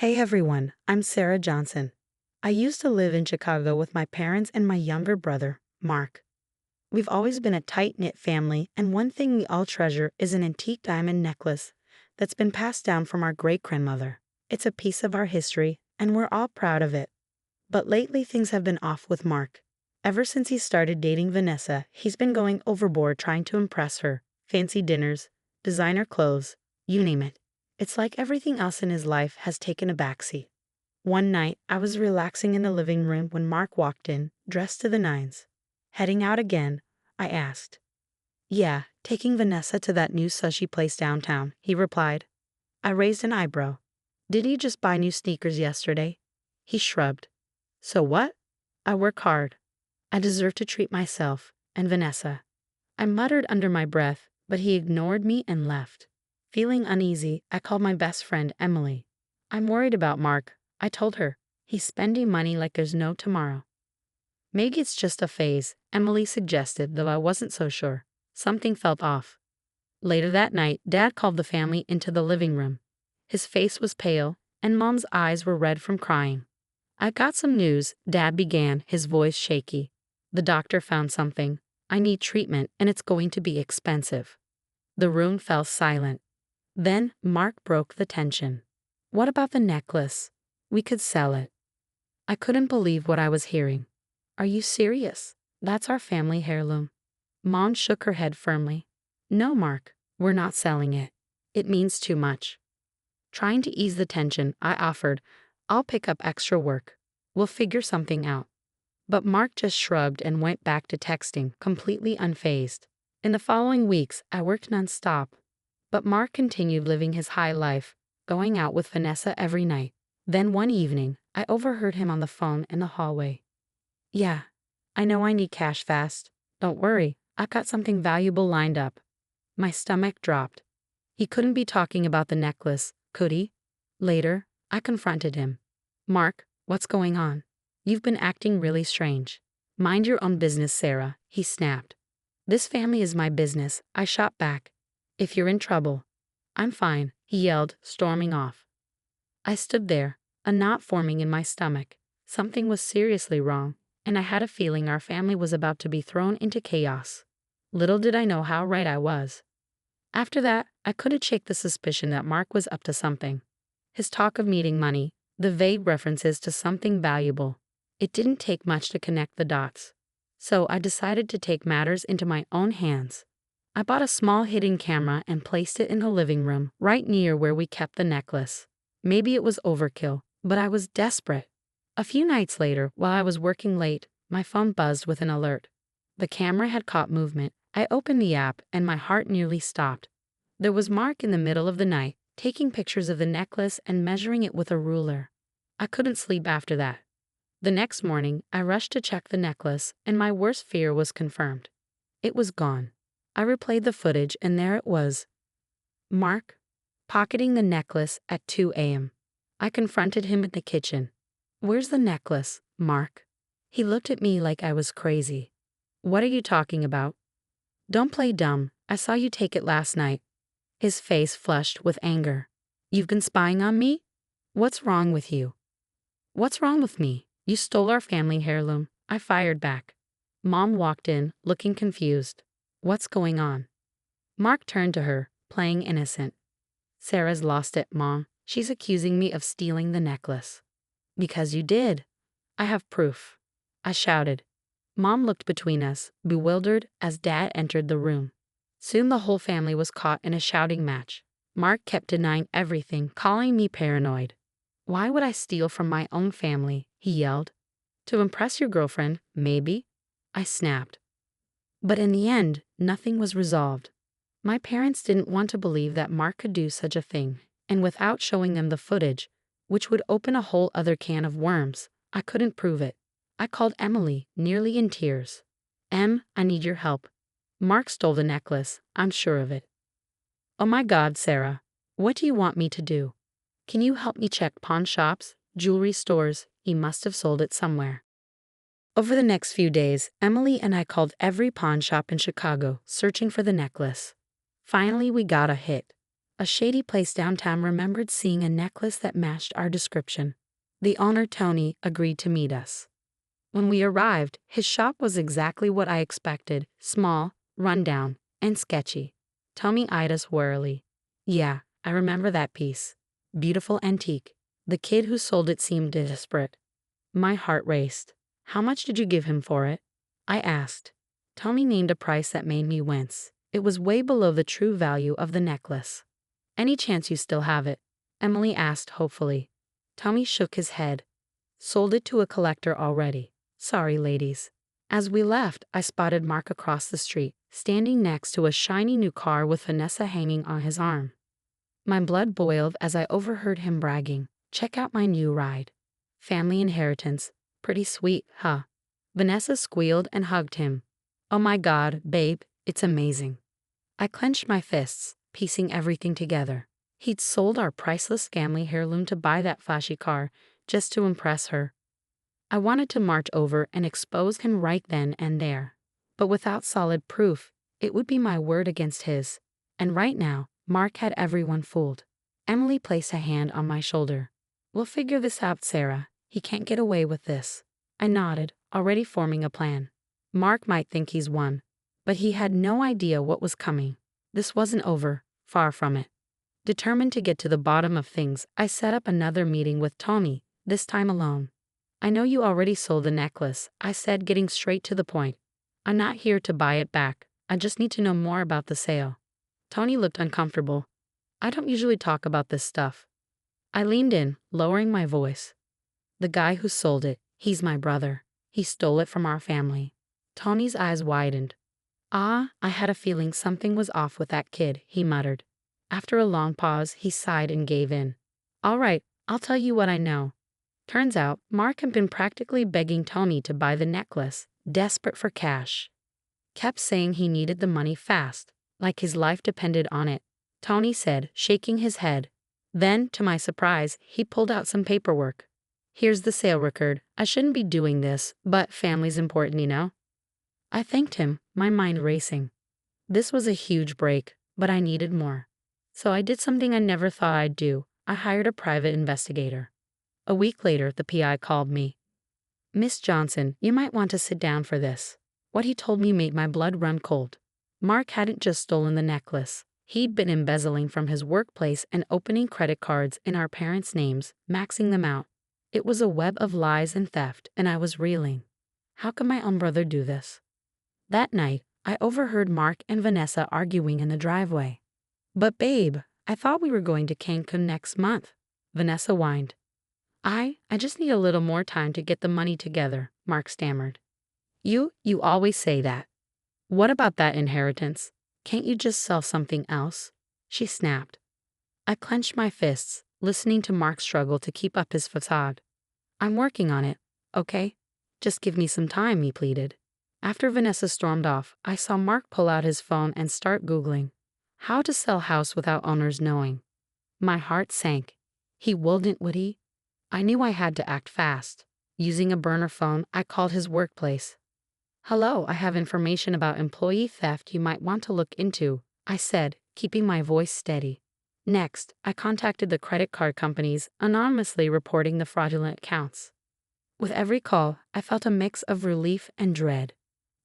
Hey everyone, I'm Sarah Johnson. I used to live in Chicago with my parents and my younger brother, Mark. We've always been a tight-knit family, and one thing we all treasure is an antique diamond necklace that's been passed down from our great-grandmother. It's a piece of our history, and we're all proud of it. But lately things have been off with Mark. Ever since he started dating Vanessa, he's been going overboard trying to impress her. Fancy dinners, designer clothes, you name it. It's like everything else in his life has taken a backseat. One night, I was relaxing in the living room when Mark walked in, dressed to the nines. Heading out again, I asked. Yeah, taking Vanessa to that new sushi place downtown, he replied. I raised an eyebrow. Did he just buy new sneakers yesterday? He shrugged. So what? I work hard. I deserve to treat myself, and Vanessa. I muttered under my breath, but he ignored me and left. Feeling uneasy, I called my best friend, Emily. I'm worried about Mark, I told her. He's spending money like there's no tomorrow. Maybe it's just a phase, Emily suggested, though I wasn't so sure. Something felt off. Later that night, Dad called the family into the living room. His face was pale, and Mom's eyes were red from crying. I got some news, Dad began, his voice shaky. The doctor found something. I need treatment, and it's going to be expensive. The room fell silent. Then Mark broke the tension. What about the necklace? We could sell it. I couldn't believe what I was hearing. Are you serious? That's our family heirloom. Mom shook her head firmly. No, Mark, we're not selling it. It means too much. Trying to ease the tension, I offered, I'll pick up extra work. We'll figure something out. But Mark just shrugged and went back to texting, completely unfazed. In the following weeks, I worked nonstop. But Mark continued living his high life, going out with Vanessa every night. Then one evening, I overheard him on the phone in the hallway. Yeah, I know I need cash fast. Don't worry, I've got something valuable lined up. My stomach dropped. He couldn't be talking about the necklace, could he? Later, I confronted him. Mark, what's going on? You've been acting really strange. Mind your own business, Sarah, he snapped. This family is my business, I shot back. If you're in trouble. I'm fine, he yelled, storming off. I stood there, a knot forming in my stomach. Something was seriously wrong, and I had a feeling our family was about to be thrown into chaos. Little did I know how right I was. After that, I couldn't shake the suspicion that Mark was up to something. His talk of needing money, the vague references to something valuable. It didn't take much to connect the dots. So I decided to take matters into my own hands. I bought a small hidden camera and placed it in the living room, right near where we kept the necklace. Maybe it was overkill, but I was desperate. A few nights later, while I was working late, my phone buzzed with an alert. The camera had caught movement. I opened the app, and my heart nearly stopped. There was Mark in the middle of the night, taking pictures of the necklace and measuring it with a ruler. I couldn't sleep after that. The next morning, I rushed to check the necklace, and my worst fear was confirmed. It was gone. I replayed the footage, and there it was. Mark, pocketing the necklace at 2 a.m. I confronted him in the kitchen. Where's the necklace, Mark? He looked at me like I was crazy. What are you talking about? Don't play dumb. I saw you take it last night. His face flushed with anger. You've been spying on me? What's wrong with you? What's wrong with me? You stole our family heirloom. I fired back. Mom walked in, looking confused. What's going on? Mark turned to her, playing innocent. Sarah's lost it, Mom. She's accusing me of stealing the necklace. Because you did. I have proof. I shouted. Mom looked between us, bewildered, as Dad entered the room. Soon the whole family was caught in a shouting match. Mark kept denying everything, calling me paranoid. Why would I steal from my own family? He yelled. To impress your girlfriend, maybe? I snapped. But in the end, nothing was resolved. My parents didn't want to believe that Mark could do such a thing, and without showing them the footage, which would open a whole other can of worms, I couldn't prove it. I called Emily, nearly in tears. I need your help. Mark stole the necklace, I'm sure of it. Oh my God, Sarah. What do you want me to do? Can you help me check pawn shops, jewelry stores? He must have sold it somewhere. Over the next few days, Emily and I called every pawn shop in Chicago, searching for the necklace. Finally, we got a hit. A shady place downtown remembered seeing a necklace that matched our description. The owner, Tony, agreed to meet us. When we arrived, his shop was exactly what I expected: small, rundown, and sketchy. Tony eyed us warily. Yeah, I remember that piece. Beautiful antique. The kid who sold it seemed desperate. My heart raced. How much did you give him for it? I asked. Tony named a price that made me wince. It was way below the true value of the necklace. Any chance you still have it? Emily asked hopefully. Tommy shook his head. Sold it to a collector already. Sorry, ladies. As we left, I spotted Mark across the street, standing next to a shiny new car with Vanessa hanging on his arm. My blood boiled as I overheard him bragging. Check out my new ride. Family inheritance. Pretty sweet, huh? Vanessa squealed and hugged him. Oh my God, babe, it's amazing. I clenched my fists, piecing everything together. He'd sold our priceless family heirloom to buy that flashy car, just to impress her. I wanted to march over and expose him right then and there. But without solid proof, it would be my word against his. And right now, Mark had everyone fooled. Emily placed a hand on my shoulder. We'll figure this out, Sarah. He can't get away with this. I nodded, already forming a plan. Mark might think he's won, but he had no idea what was coming. This wasn't over, far from it. Determined to get to the bottom of things, I set up another meeting with Tony, this time alone. I know you already sold the necklace, I said, getting straight to the point. I'm not here to buy it back. I just need to know more about the sale. Tony looked uncomfortable. I don't usually talk about this stuff. I leaned in, lowering my voice. The guy who sold it, he's my brother. He stole it from our family. Tony's eyes widened. I had a feeling something was off with that kid, he muttered. After a long pause, he sighed and gave in. All right, I'll tell you what I know. Turns out, Mark had been practically begging Tony to buy the necklace, desperate for cash. Kept saying he needed the money fast, like his life depended on it, Tony said, shaking his head. Then, to my surprise, he pulled out some paperwork. Here's the sale record. I shouldn't be doing this, but family's important, you know? I thanked him, my mind racing. This was a huge break, but I needed more. So I did something I never thought I'd do. I hired a private investigator. A week later, the PI called me. Miss Johnson, you might want to sit down for this. What he told me made my blood run cold. Mark hadn't just stolen the necklace. He'd been embezzling from his workplace and opening credit cards in our parents' names, maxing them out. It was a web of lies and theft, and I was reeling. How could my own brother do this? That night, I overheard Mark and Vanessa arguing in the driveway. But babe, I thought we were going to Cancun next month, Vanessa whined. I just need a little more time to get the money together, Mark stammered. You always say that. What about that inheritance? Can't you just sell something else? She snapped. I clenched my fists, listening to Mark struggle to keep up his facade. I'm working on it, okay? Just give me some time, he pleaded. After Vanessa stormed off, I saw Mark pull out his phone and start Googling. How to sell house without owners knowing. My heart sank. He wouldn't, would he? I knew I had to act fast. Using a burner phone, I called his workplace. Hello, I have information about employee theft you might want to look into, I said, keeping my voice steady. Next, I contacted the credit card companies, anonymously reporting the fraudulent accounts. With every call, I felt a mix of relief and dread.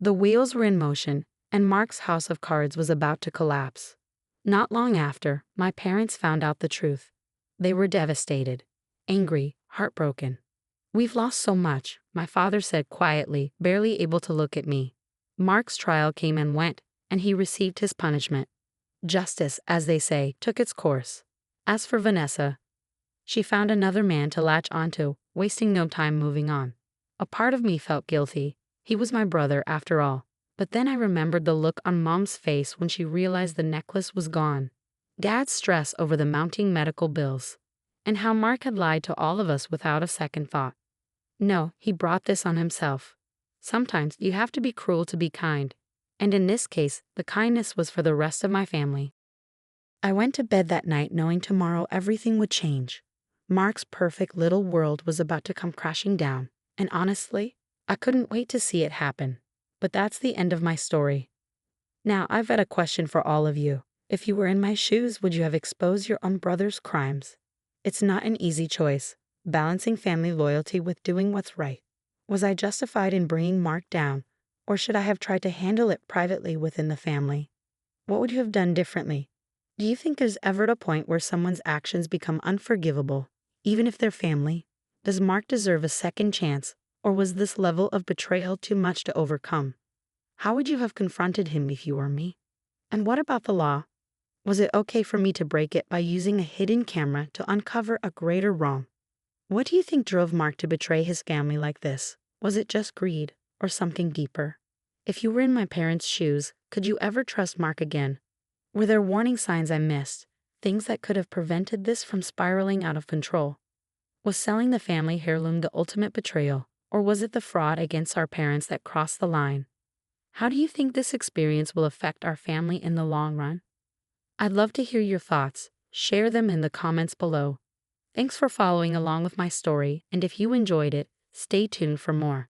The wheels were in motion, and Mark's house of cards was about to collapse. Not long after, my parents found out the truth. They were devastated, angry, heartbroken. We've lost so much, my father said quietly, barely able to look at me. Mark's trial came and went, and he received his punishment. Justice, as they say, took its course. As for Vanessa, she found another man to latch onto, wasting no time moving on. A part of me felt guilty. He was my brother, after all. But then I remembered the look on Mom's face when she realized the necklace was gone. Dad's stress over the mounting medical bills. And how Mark had lied to all of us without a second thought. No, he brought this on himself. Sometimes you have to be cruel to be kind. And in this case, the kindness was for the rest of my family. I went to bed that night knowing tomorrow everything would change. Mark's perfect little world was about to come crashing down. And honestly, I couldn't wait to see it happen. But that's the end of my story. Now I've got a question for all of you. If you were in my shoes, would you have exposed your own brother's crimes? It's not an easy choice, balancing family loyalty with doing what's right. Was I justified in bringing Mark down, or should I have tried to handle it privately within the family? What would you have done differently? Do you think there's ever a point where someone's actions become unforgivable, even if they're family? Does Mark deserve a second chance, or was this level of betrayal too much to overcome? How would you have confronted him if you were me? And what about the law? Was it okay for me to break it by using a hidden camera to uncover a greater wrong? What do you think drove Mark to betray his family like this? Was it just greed, or something deeper? If you were in my parents' shoes, could you ever trust Mark again? Were there warning signs I missed, things that could have prevented this from spiraling out of control? Was selling the family heirloom the ultimate betrayal, or was it the fraud against our parents that crossed the line? How do you think this experience will affect our family in the long run? I'd love to hear your thoughts. Share them in the comments below. Thanks for following along with my story, and if you enjoyed it, stay tuned for more.